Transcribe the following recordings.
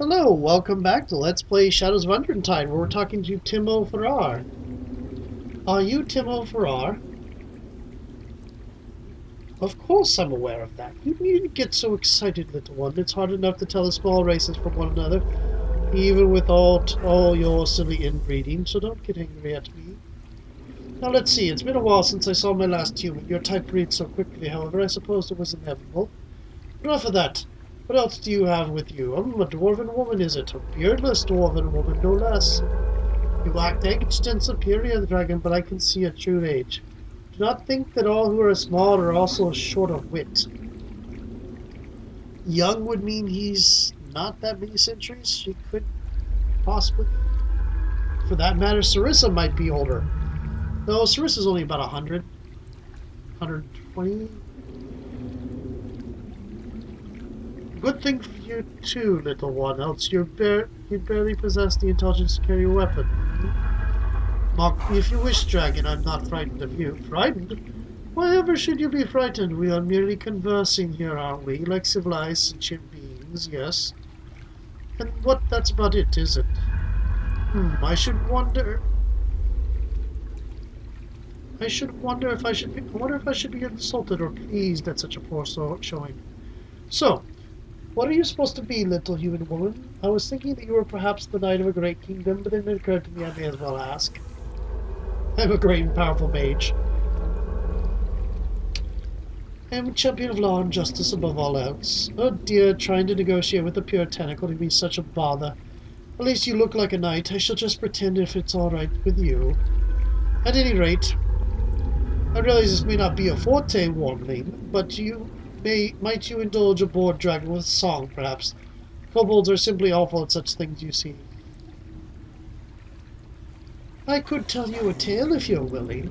Hello, welcome back to Let's Play Shadows of Undrentide, where we're talking to Tymofarrar. Are you Tymofarrar? Of course I'm aware of that. You needn't get so excited, little one. It's hard enough to tell the small races from one another, even with all your silly inbreeding, so don't get angry at me. Now let's see, it's been a while since I saw my last human. Your type breeds so quickly, however, I suppose it was inevitable. Enough of that. What else do you have with you? A dwarven woman, is it? A beardless dwarven woman, no less. You act aged and superior, dragon, but I can see a true age. Do not think that all who are small are also short of wit. Young would mean he's not that many centuries. She could possibly. For that matter, Sarissa might be older. No, Sarissa's only about 100. 120? Good thing for you too, little one, else you'd barely possess the intelligence to carry a weapon. Mock me if you wish, dragon, I'm not frightened of you. Frightened? Why ever should you be frightened? We are merely conversing here, aren't we? Like civilized sentient beings, yes. And that's about it, is it? I should wonder if I should be insulted or pleased at such a poor showing. So, what are you supposed to be, little human woman? I was thinking that you were perhaps the knight of a great kingdom, but then it occurred to me I may as well ask. I'm a great and powerful mage. I am a champion of law and justice above all else. Oh dear, trying to negotiate with a puritanical to be such a bother. At least you look like a knight. I shall just pretend if it's all right with you. At any rate, I realize this may not be a forte, Wormling, but might you indulge a bored dragon with song, perhaps? Kobolds are simply awful at such things, you see. I could tell you a tale if you're willing.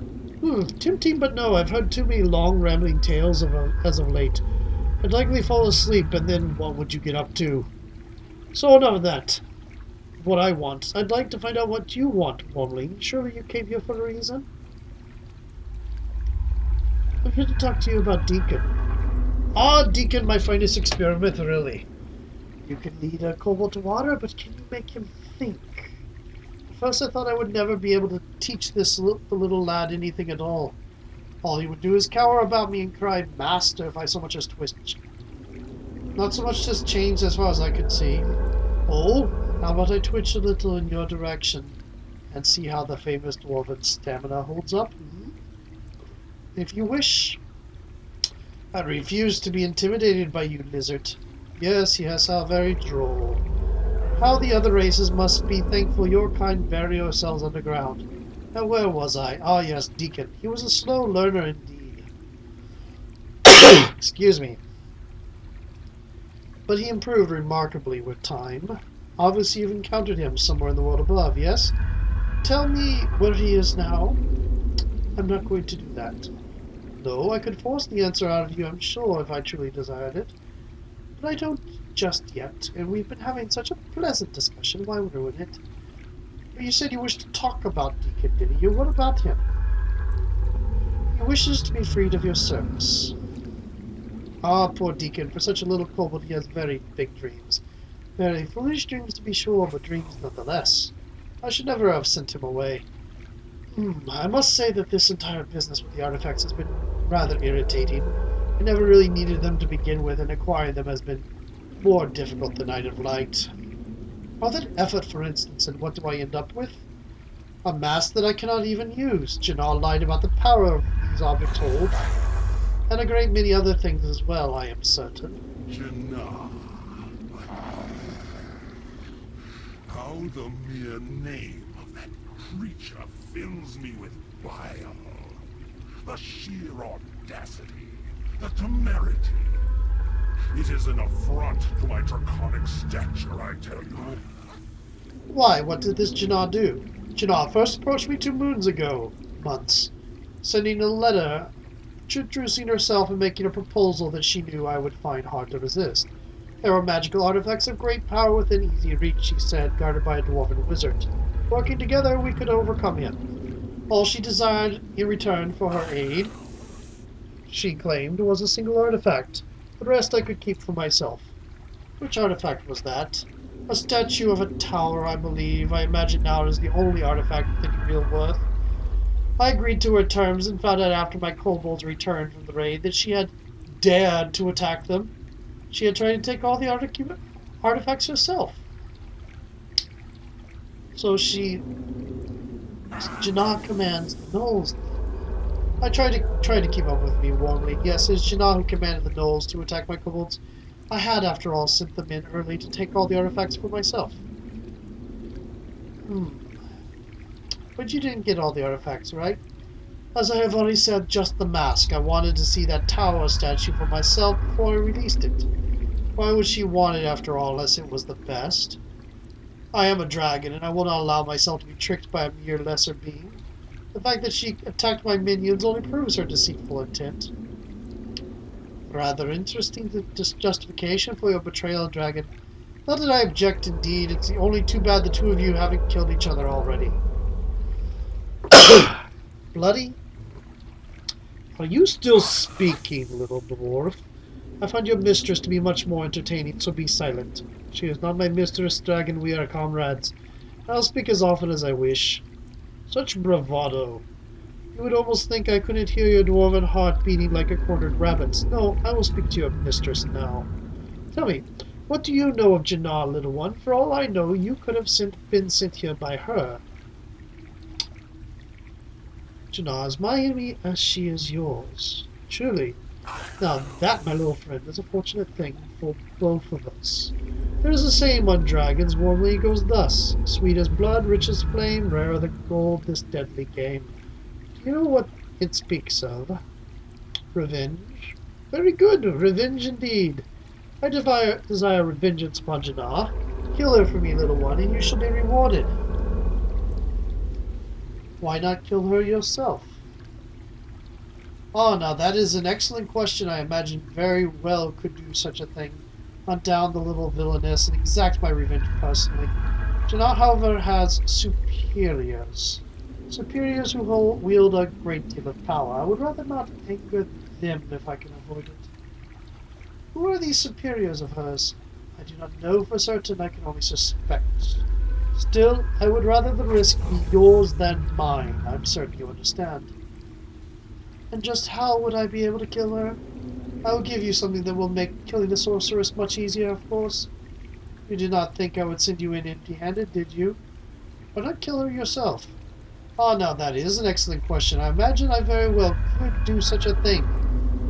Tempting, but no, I've heard too many long, rambling tales as of late. I'd likely fall asleep, and then what would you get up to? So enough of that. What I want. I'd like to find out what you want, Wormling. Surely you came here for a reason? I'm here to talk to you about Deacon. Ah, Deacon, my finest experiment, really. You can lead a kobold to water, but can you make him think? At first I thought I would never be able to teach the little lad anything at all. All he would do is cower about me and cry, Master, if I so much as twitch. Not so much as changed as far as I could see. Oh, how about I twitch a little in your direction and see how the famous dwarven stamina holds up? If you wish. I refuse to be intimidated by you, lizard. Yes, how very droll. How the other races must be thankful your kind bury yourselves underground. Now where was I? Ah yes, Deacon. He was a slow learner indeed. Excuse me. But he improved remarkably with time. Obviously you've encountered him somewhere in the world above, yes? Tell me where he is now. I'm not going to do that. No, I could force the answer out of you, I'm sure, if I truly desired it. But I don't just yet, and we've been having such a pleasant discussion, why ruin it? You said you wished to talk about Deacon, didn't you? What about him? He wishes to be freed of your service. Ah, poor Deacon, for such a little kobold he has very big dreams. Very foolish dreams to be sure, but dreams nonetheless. I should never have sent him away. I must say that this entire business with the artifacts has been rather irritating. I never really needed them to begin with, and acquiring them has been more difficult than I'd have liked. All that effort, for instance, and what do I end up with? A mask that I cannot even use. Janal lied about the power of these objects hold. And a great many other things as well, I am certain. Janal. How the mere name of that creature fills me with bile. The sheer audacity, the temerity. It is an affront to my draconic stature, I tell you. Why, what did this Janal do? Janal first approached me 2 moons ago, months, sending a letter introducing herself and making a proposal that she knew I would find hard to resist. There were magical artifacts of great power within easy reach, she said, guarded by a dwarven wizard. Working together, we could overcome him. All she desired in return for her aid, she claimed, was a single artifact. The rest I could keep for myself. Which artifact was that? A statue of a tower, I believe. I imagine now it is the only artifact with any real worth. I agreed to her terms and found out after my kobolds returned from the raid that she had dared to attack them. She had tried to take all the artifacts herself. So Janah commands the gnolls. I tried to keep up with me warmly. Yes, it's Janah who commanded the gnolls to attack my kobolds. I had, after all, sent them in early to take all the artifacts for myself. But you didn't get all the artifacts, right? As I have already said, just the mask. I wanted to see that tower statue for myself before I released it. Why would she want it after all, unless it was the best? I am a dragon, and I will not allow myself to be tricked by a mere lesser being. The fact that she attacked my minions only proves her deceitful intent. Rather interesting justification for your betrayal, dragon. Not that I object, indeed. It's only too bad the two of you haven't killed each other already. Bloody? Are you still speaking, little dwarf? I find your mistress to be much more entertaining, so be silent. She is not my mistress, dragon. We are comrades. I'll speak as often as I wish. Such bravado. You would almost think I couldn't hear your dwarven heart beating like a cornered rabbit's. No, I will speak to your mistress now. Tell me, what do you know of Janah, little one? For all I know, you could have been sent here by her. Janah is my enemy as she is yours. Truly. Now that, my little friend, is a fortunate thing for both of us. There is a saying among dragons, warmly it goes thus: sweet as blood, rich as flame, rarer than gold, this deadly game. Do you know what it speaks of? Revenge. Very good, revenge indeed. I desire vengeance upon Janah. Kill her for me, little one, and you shall be rewarded. Why not kill her yourself? Oh, now that is an excellent question. I imagine very well could do such a thing. Hunt down the little villainess and exact my revenge personally. Janah, however, has superiors. Superiors who wield a great deal of power. I would rather not anger them if I can avoid it. Who are these superiors of hers? I do not know for certain. I can only suspect. Still, I would rather the risk be yours than mine. I'm certain you understand. And just how would I be able to kill her? I will give you something that will make killing the sorceress much easier, of course. You did not think I would send you in empty-handed, did you? Why not kill her yourself? Ah, now that is an excellent question. I imagine I very well could do such a thing.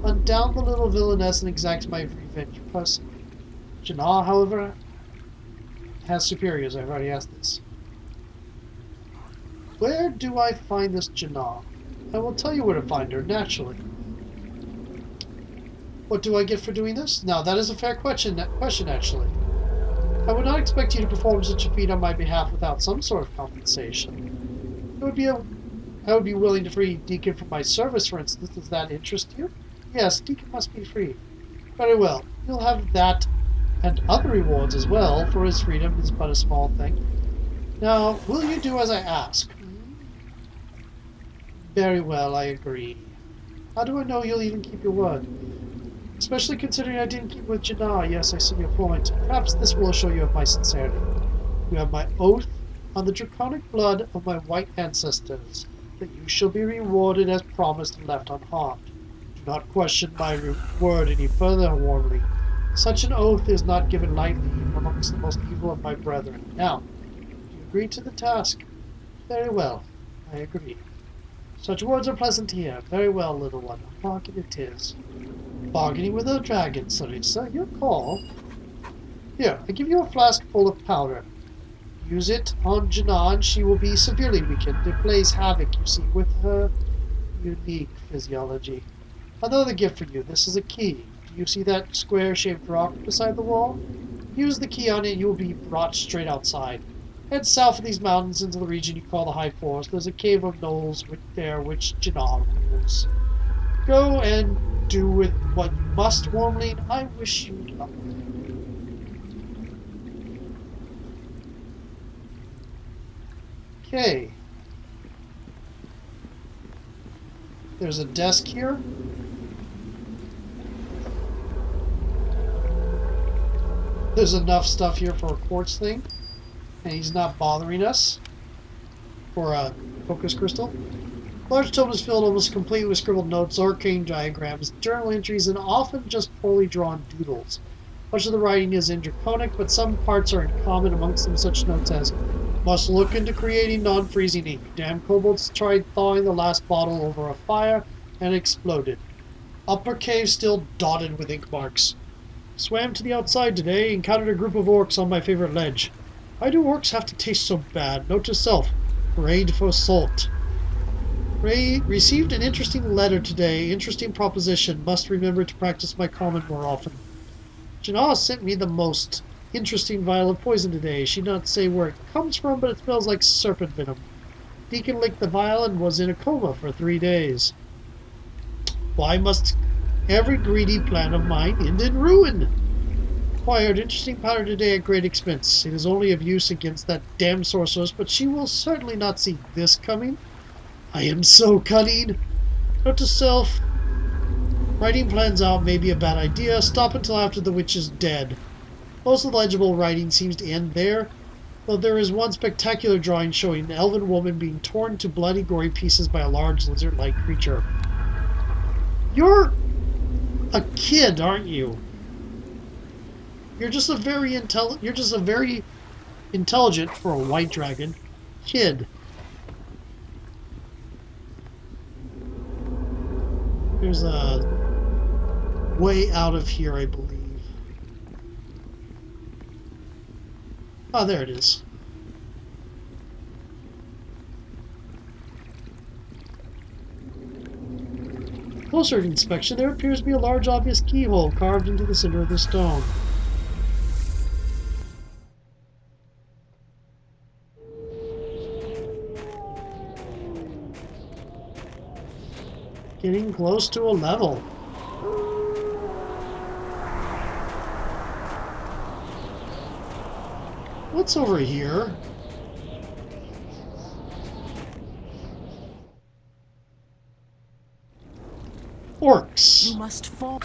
Hunt down the little villainess and exact my revenge personally. Janah, however, has superiors. I've already asked this. Where do I find this Janah? I will tell you where to find her, naturally. What do I get for doing this? Now, that is a fair question, actually. I would not expect you to perform such a feat on my behalf without some sort of compensation. I would be willing to free Deacon from my service, for instance. Does that interest you? Yes, Deacon must be free. Very well. He'll have that and other rewards as well, for his freedom is but a small thing. Now, will you do as I ask? Very well, I agree. How do I know you'll even keep your word? Especially considering I didn't keep with Janah. Yes, I see your point. Perhaps this will show you of my sincerity. You have my oath on the draconic blood of my white ancestors that you shall be rewarded as promised and left unharmed. Do not question my word any further, warmly. Such an oath is not given lightly even amongst the most evil of my brethren. Now, do you agree to the task? Very well, I agree. Such words are pleasant to hear. Very well, little one. A bargain it is. Bargaining with a dragon, Sarissa. Your call. Here, I give you a flask full of powder. Use it on Janah, and she will be severely weakened. It plays havoc, you see, with her unique physiology. Another gift for you. This is a key. Do you see that square-shaped rock beside the wall? Use the key on it, and you will be brought straight outside. Head south of these mountains into the region you call the High Forest. There's a cave of gnolls there which Janah rules. Go and do with what you must, warmly. I wish you luck. Okay. There's a desk here. There's enough stuff here for a quartz thing, and he's not bothering us for a focus crystal. Large tome is filled almost completely with scribbled notes, arcane diagrams, journal entries, and often just poorly drawn doodles. Much of the writing is in Draconic, but some parts are in common, amongst them such notes as, "Must look into creating non-freezing ink. Damn kobolds tried thawing the last bottle over a fire and exploded. Upper cave still dotted with ink marks. Swam to the outside today, encountered a group of orcs on my favorite ledge. Why do orcs have to taste so bad? Note to self, raid for salt. Received an interesting letter today. Interesting proposition. Must remember to practice my comment more often. Janah sent me the most interesting vial of poison today. She did not say where it comes from, but it smells like serpent venom. Deacon licked the vial and was in a coma for 3 days. Why must every greedy plan of mine end in ruin? Acquired interesting powder today at great expense. It is only of use against that damned sorceress, but she will certainly not see this coming. I am so cunning. Note to self, writing plans out may be a bad idea. Stop until after the witch is dead. Most of the legible writing seems to end there, though there is one spectacular drawing showing an elven woman being torn to bloody, gory pieces by a large lizard-like creature. You're a kid, aren't you? You're just a very intelligent for a white dragon kid. There's a way out of here, I believe. Oh, there it is. Closer inspection, there appears to be a large, obvious keyhole carved into the center of the stone. Getting close to a level. What's over here? Orcs. You must fall.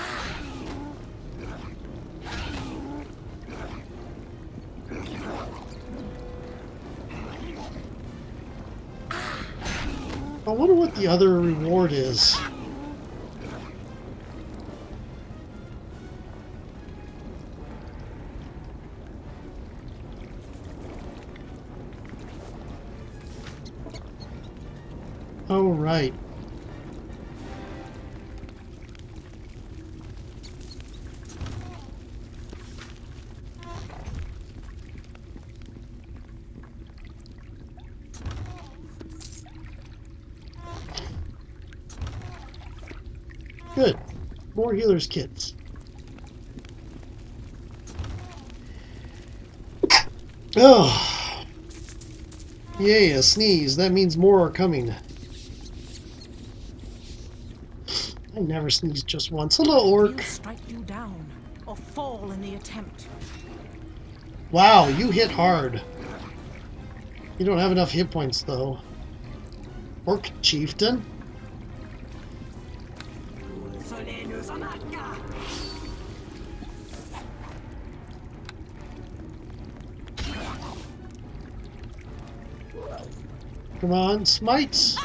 I wonder what the other reward is. Oh, right. Good. More healer's kits. Oh. Yay, a sneeze. That means more are coming. I never sneezed just once. Hello, orc. He'll strike you down or fall in the attempt. Wow, you hit hard. You don't have enough hit points, though. Orc chieftain? Come on, smites!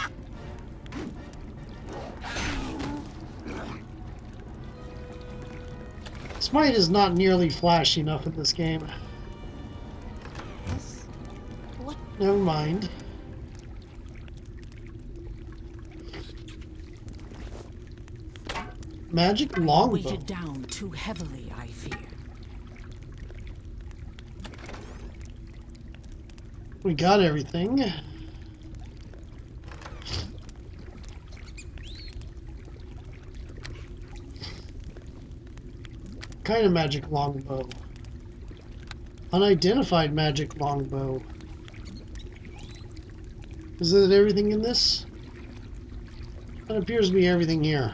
Smite is not nearly flashy enough in this game. What? Never mind. Magic longbow. Weighted down too heavily, I fear. We got everything. Kind of magic longbow. Unidentified magic longbow. Is it everything in this? That appears to be everything here.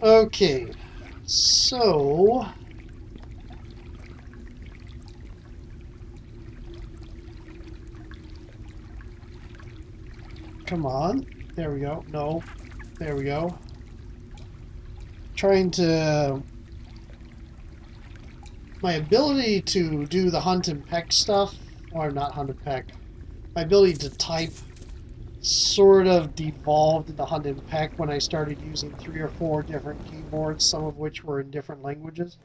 Okay, so Come on. There we go. No. There we go. Trying to... My ability to do the hunt and peck stuff, or not hunt and peck, my ability to type sort of devolved into hunt and peck when I started using 3 or 4 different keyboards, some of which were in different languages.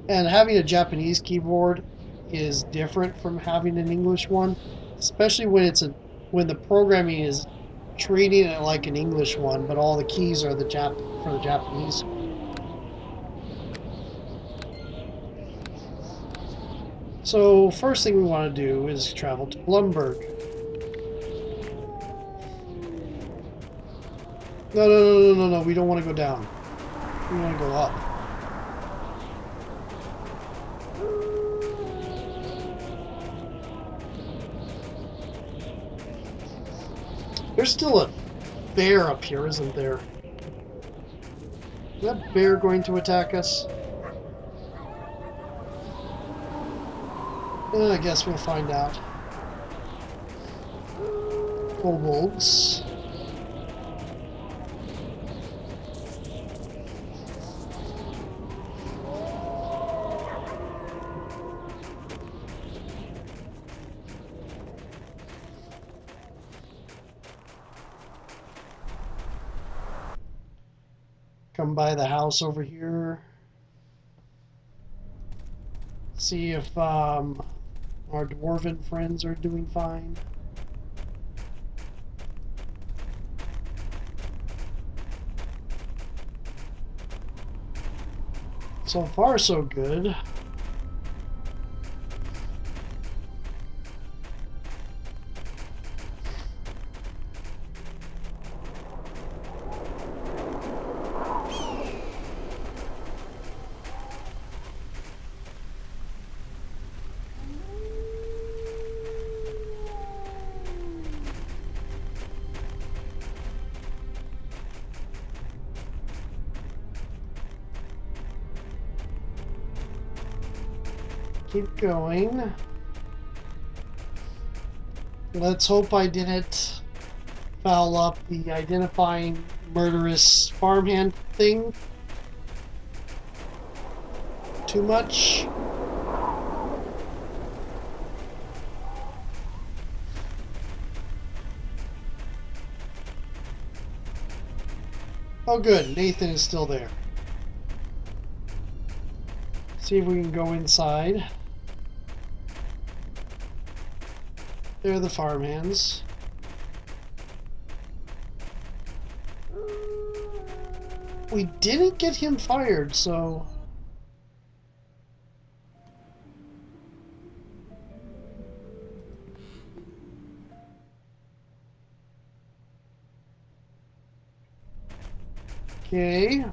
And having a Japanese keyboard is different from having an English one, especially when when the programming is treating it like an English one, but all the keys are for the Japanese. So first thing we want to do is travel to Blumberg. No, we don't want to go down. We want to go up. There's still a bear up here, isn't there? Is that bear going to attack us? I guess we'll find out. Kobolds. Come by the house over here. See if our dwarven friends are doing fine. So far, so good. Keep going. Let's hope I didn't foul up the identifying murderous farmhand thing too much. Oh good, Nathan is still there. See if we can go inside. They're the farmhands. We didn't get him fired, so... Okay.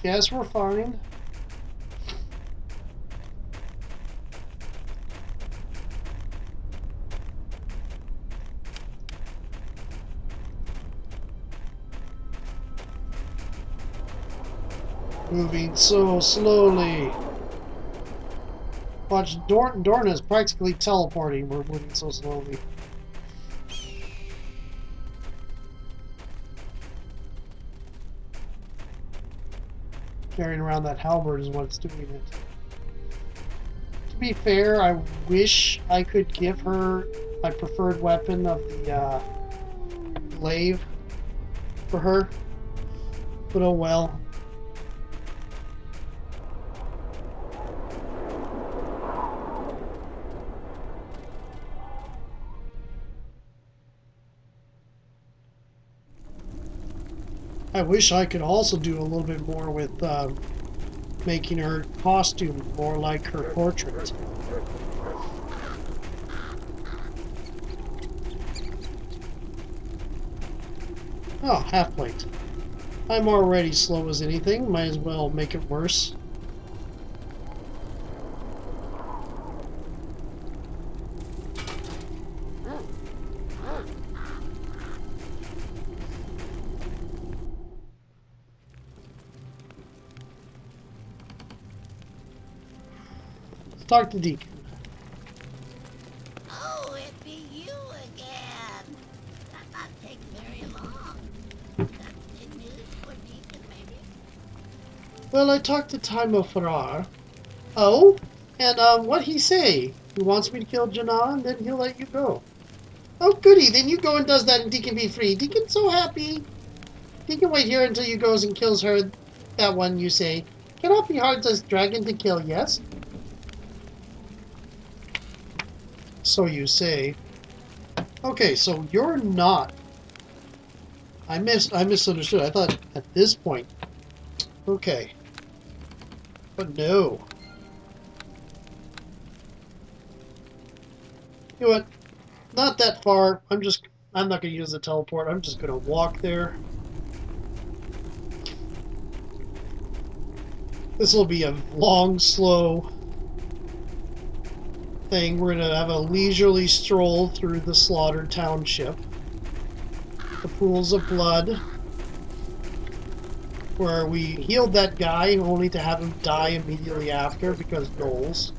Guess we're fine. Moving so slowly. Watch, Dorna is practically teleporting. We're moving so slowly. Carrying around that halberd is what's doing it. To be fair, I wish I could give her my preferred weapon of the glaive for her. But oh well. I wish I could also do a little bit more with making her costume more like her portrait. Oh, half plate. I'm already slow as anything, might as well make it worse. Talk to Deacon. Oh, it be you again. Take Well, I talked to Tymofarrar. Oh? And, what'd he say? He wants me to kill Janna, and then he'll let you go. Oh, goody, then you go and does that, and Deacon be free. Deacon's so happy. Deacon wait here until you goes and kills her, that one you say. Cannot be hard as dragon to kill, yes? So you say. Okay, so you're not. I misunderstood. I thought at this point. Okay. But no. You know what? Not that far. I'm not going to use the teleport. I'm just going to walk there. This will be a long, slow thing. We're going to have a leisurely stroll through the slaughtered township. The pools of blood. Where we healed that guy only to have him die immediately after because goals.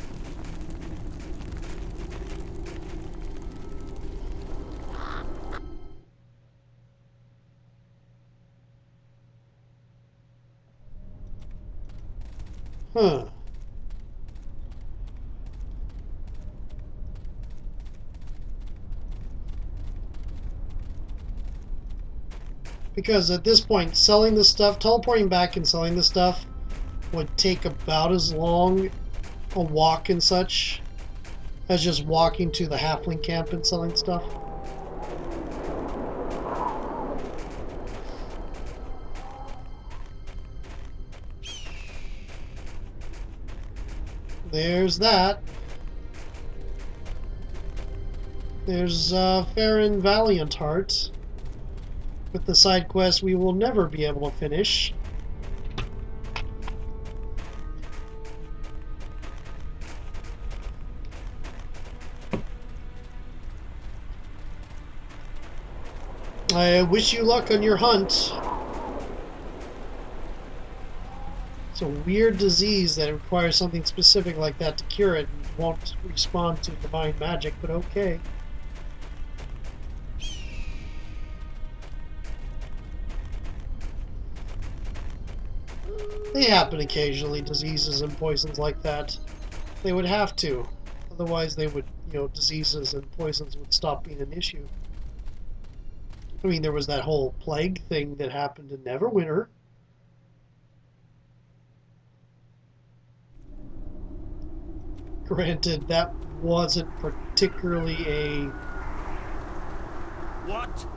Huh. Because at this point, selling the stuff, teleporting back and selling the stuff would take about as long a walk and such as just walking to the halfling camp and selling stuff. There's that. There's Farron Valiant Heart. With the side quest we will never be able to finish. I wish you luck on your hunt. It's a weird disease that requires something specific like that to cure it and won't respond to divine magic, but okay. They happen occasionally, diseases and poisons like that. They would have to. Otherwise they would, diseases and poisons would stop being an issue. I mean, there was that whole plague thing that happened in Neverwinter. Granted, that wasn't particularly a... What?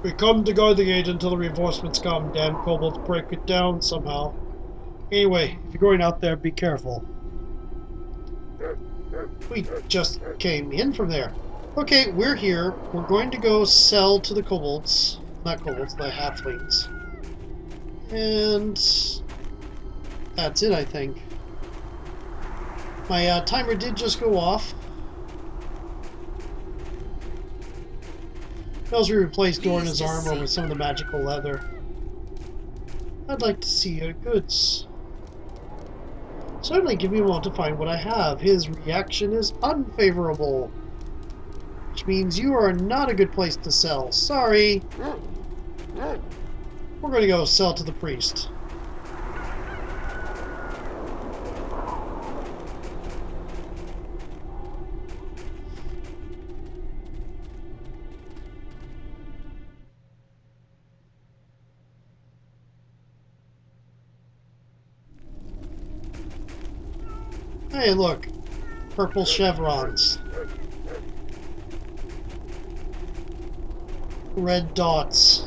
We come to guard the gate until the reinforcements come. Damn kobolds break it down somehow. Anyway, if you're going out there, be careful. We just came in from there. Okay, we're here. We're going to go sell to the kobolds. Not kobolds, the halflings. And that's it, I think. My timer did just go off. As we replaced Dorna's armor with some of the magical leather. I'd like to see your goods. Certainly give me a moment to find what I have. His reaction is unfavorable. Which means you are not a good place to sell. Sorry. We're going to go sell to the priest. Hey, look. Purple chevrons. Red dots.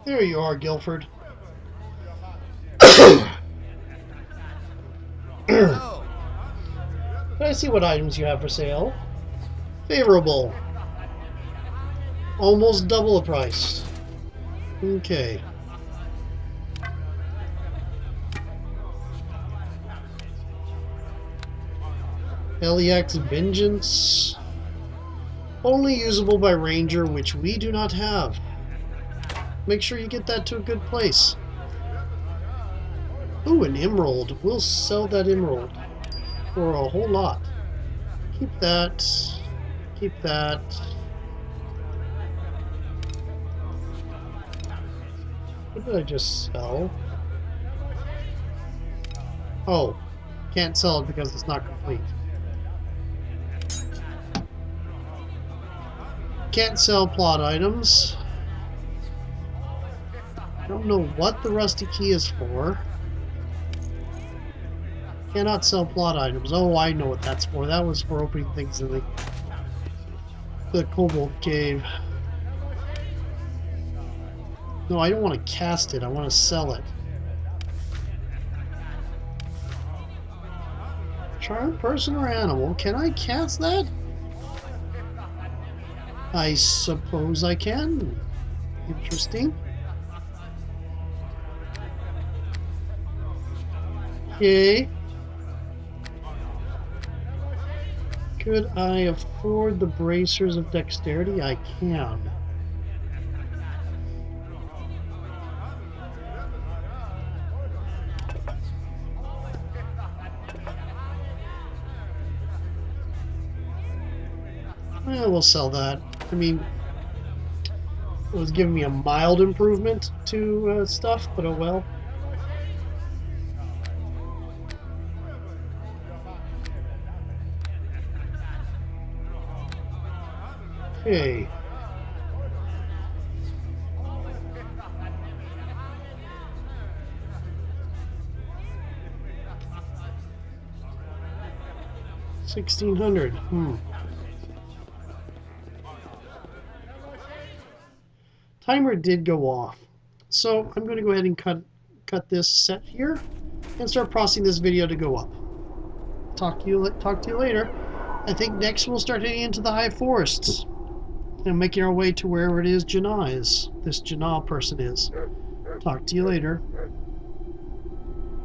There you are, Guilford. Can I see what items you have for sale? Favorable. Almost double the price. Okay. LEX Vengeance. Only usable by Ranger, which we do not have. Make sure you get that to a good place. Ooh, an emerald. We'll sell that emerald. for a whole lot. Keep that. Keep that. What did I just sell? Oh, can't sell it because it's not complete. Can't sell plot items. I don't know what the rusty key is for. Cannot sell plot items. Oh, I know what that's for. That was for opening things in the Kobold Cave. No, I don't want to cast it. I want to sell it. Charm person or animal. Can I cast that? I suppose I can. Interesting. Okay. Could I afford the bracers of dexterity? I can. Yeah, we'll sell that. I mean, it was giving me a mild improvement to stuff, but oh well. Okay. $1,600. Timer did go off, so I'm going to go ahead and cut this set here and start processing this video to go up. Talk to you later. I think next we'll start heading into the high forests and making our way to wherever it is this Janah person is. Talk to you later.